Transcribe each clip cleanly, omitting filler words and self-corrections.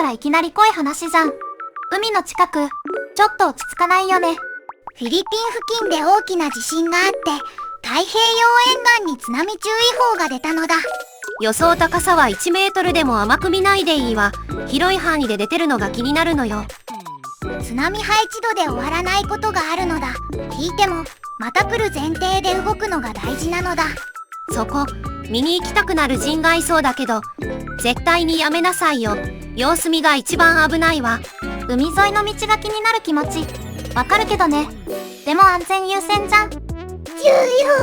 からいきなり濃い話じゃん。海の近く、ちょっと落ち着かないよね。フィリピン付近で大きな地震があって、太平洋沿岸に津波注意報が出たのだ。予想高さは1メートルでも甘く見ないでいいわ。広い範囲で出てるのが気になるのよ。津波配置度で終わらないことがあるのだ。引いてもまた来る前提で動くのが大事なのだ。そこ見に行きたくなる人がいそうだけど、絶対にやめなさいよ。様子見が一番危ないわ。海沿いの道が気になる気持ちわかるけどね。でも安全優先じゃん。注意報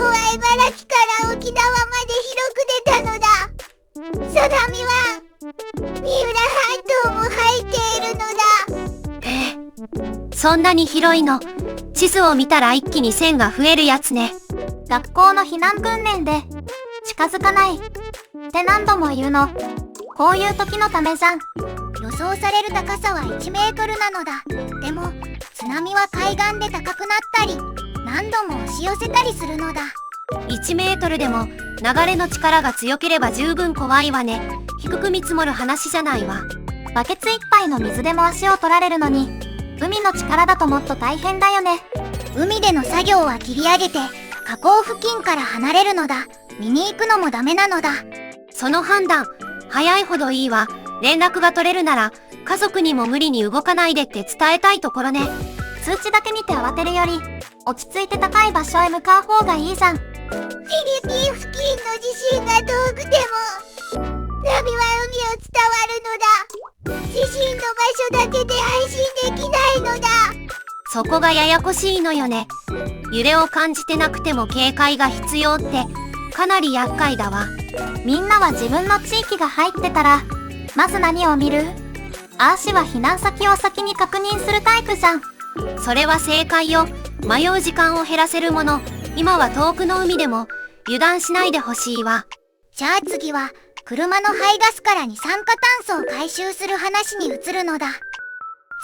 は茨城から沖縄まで広く出たのだ。相模は三浦半島も入っているのだ。そんなに広いの？地図を見たら一気に線が増えるやつね。学校の避難訓練で近づかないって何度も言うの。こういう時のためじゃん。予想される高さは1メートルなのだ。でも津波は海岸で高くなったり何度も押し寄せたりするのだ。1メートルでも流れの力が強ければ十分怖いわね。低く見積もる話じゃないわ。バケツ一杯の水でも足を取られるのに、海の力だともっと大変だよね。海での作業は切り上げて河口付近から離れるのだ。見に行くのもダメなのだ。その判断早いほどいいわ。連絡が取れるなら家族にも無理に動かないでって伝えたいところね。通知だけ見て慌てるより落ち着いて高い場所へ向かう方がいいじゃん。フィリピン付近の地震が遠くても波は海を伝わるのだ。地震の場所だけで安心できないのだ。そこがややこしいのよね。揺れを感じてなくても警戒が必要ってかなり厄介だわ。みんなは自分の地域が入ってたらまず何を見る？あーしは避難先を先に確認するタイプじゃん。それは正解よ。迷う時間を減らせるもの。今は遠くの海でも油断しないでほしいわ。じゃあ次は車の排ガスから二酸化炭素を回収する話に移るのだ。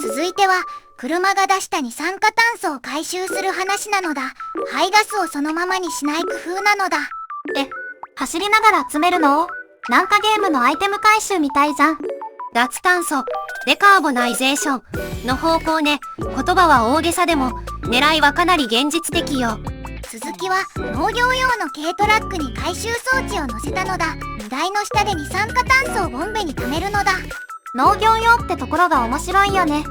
続いては車が出した二酸化炭素を回収する話なのだ。排ガスをそのままにしない工夫なのだ。走りながら集めるの？なんかゲームのアイテム回収みたいじゃん。脱炭素、デカーボナイゼーションの方向ね。言葉は大げさでも狙いはかなり現実的よ。続きは農業用の軽トラックに回収装置を乗せたのだ。荷台の下で二酸化炭素をボンベに溜めるのだ。農業用ってところが面白いよね。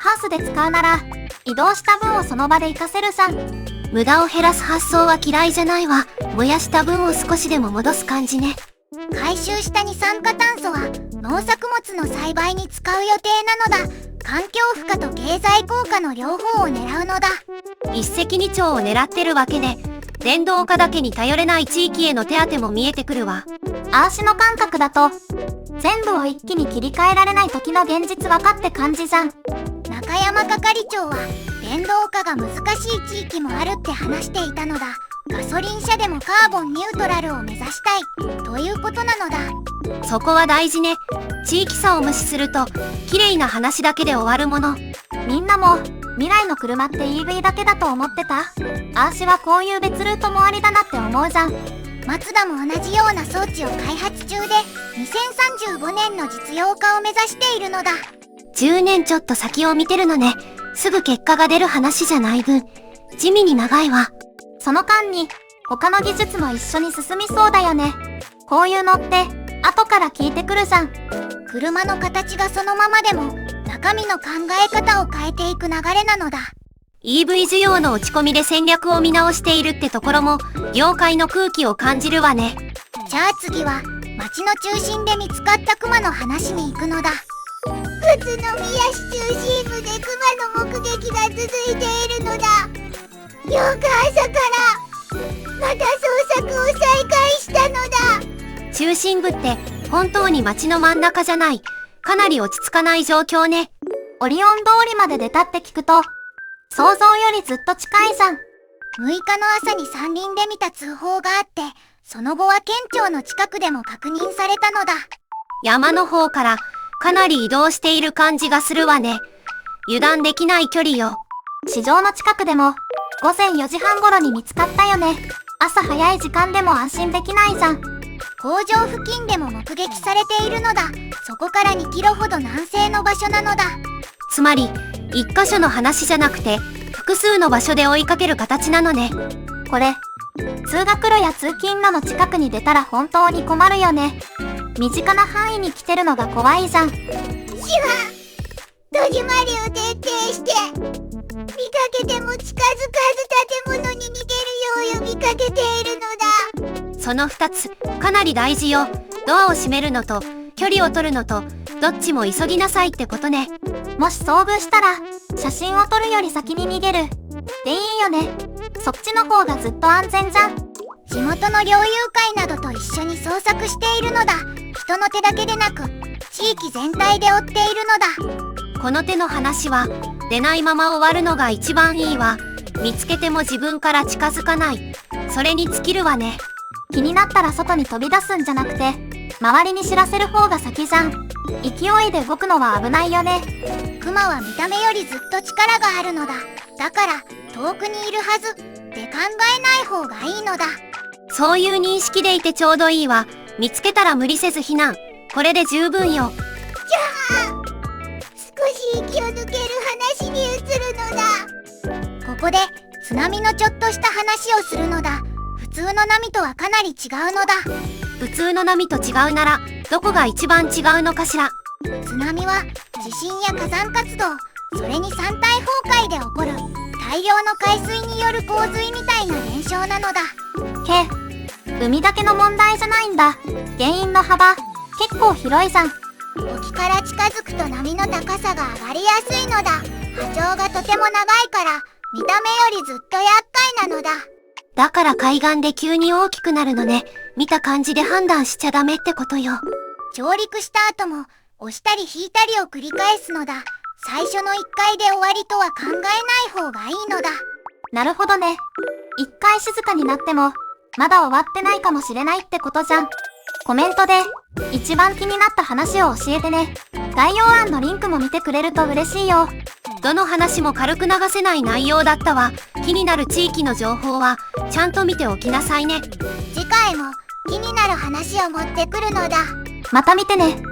ハウスで使うなら移動した分をその場で活かせるじゃん。無駄を減らす発想は嫌いじゃないわ。燃やした分を少しでも戻す感じね。回収した二酸化炭素は農作物の栽培に使う予定なのだ。環境負荷と経済効果の両方を狙うのだ。一石二鳥を狙ってるわけね。電動化だけに頼れない地域への手当も見えてくるわ。あーしの感覚だと全部を一気に切り替えられない時の現実分かって感じじゃん。中山係長は電動化が難しい地域もあるって話していたのだ。ガソリン車でもカーボンニュートラルを目指したいということなのだ。そこは大事ね。地域差を無視すると綺麗な話だけで終わるもの。みんなも未来の車って EV だけだと思ってた？あーしはこういう別ルートもありだなって思うじゃん。マツダも同じような装置を開発中で2035年の実用化を目指しているのだ。10年ちょっと先を見てるのね。すぐ結果が出る話じゃない分地味に長いわ。その間に他の技術も一緒に進みそうだよね。こういうのって後から聞いてくるじゃん。車の形がそのままでも中身の考え方を変えていく流れなのだ。 EV 需要の落ち込みで戦略を見直しているってところも業界の空気を感じるわね。じゃあ次は街の中心で見つかったクマの話に行くのだ。宇都宮市中心部でクマの目撃が続いているのだ。8日朝からまた捜索を再開したのだ。中心部って本当に街の真ん中じゃない。かなり落ち着かない状況ね。オリオン通りまで出たって聞くと想像よりずっと近いじゃん。6日の朝に山林で見た通報があって、その後は県庁の近くでも確認されたのだ。山の方からかなり移動している感じがするわね。油断できない距離よ。市場の近くでも午前4時半頃に見つかったよね。朝早い時間でも安心できないじゃん。工場付近でも目撃されているのだ。そこから2キロほど南西の場所なのだ。つまり、一箇所の話じゃなくて、複数の場所で追いかける形なのね。これ、通学路や通勤路の近くに出たら本当に困るよね。身近な範囲に来てるのが怖いじゃん。シュワ戸締まりを徹底して、見かけても近づかず建物に逃げるよう呼びかけているのだ。その2つ、かなり大事よ。ドアを閉めるのと、距離を取るのと、どっちも急ぎなさいってことね。もし遭遇したら、写真を撮るより先に逃げる。でいいよね。そっちの方がずっと安全じゃん。地元の猟友会などと一緒に捜索しているのだ。人の手だけでなく、地域全体で追っているのだ。この手の話は、出ないまま終わるのが一番いいわ。見つけても自分から近づかない。それに尽きるわね。気になったら外に飛び出すんじゃなくて、周りに知らせる方が先じゃん。勢いで動くのは危ないよね。クマは見た目よりずっと力があるのだ。だから、遠くにいるはずで考えない方がいいのだ。そういう認識でいてちょうどいいわ。見つけたら無理せず避難。これで十分よ。少し息を抜ける話に移るのだ。ここで津波のちょっとした話をするのだ。普通の波とはかなり違うのだ。普通の波と違うなら、どこが一番違うのかしら。津波は地震や火山活動、それに山体崩壊で起こる大量の海水による洪水みたいな現象なのだ。海だけの問題じゃないんだ。原因の幅、結構広いじゃん。沖から近づくと波の高さが上がりやすいのだ。波長がとても長いから、見た目よりずっと厄介なのだ。だから海岸で急に大きくなるのね。見た感じで判断しちゃダメってことよ。上陸した後も、押したり引いたりを繰り返すのだ。最初の1回で終わりとは考えない方がいいのだ。なるほどね。一回静かになっても、まだ終わってないかもしれないってことじゃん。コメントで、一番気になった話を教えてね。概要欄のリンクも見てくれると嬉しいよ。どの話も軽く流せない内容だったわ。気になる地域の情報は、ちゃんと見ておきなさいね。次回も気になる話を持ってくるのだ。また見てね。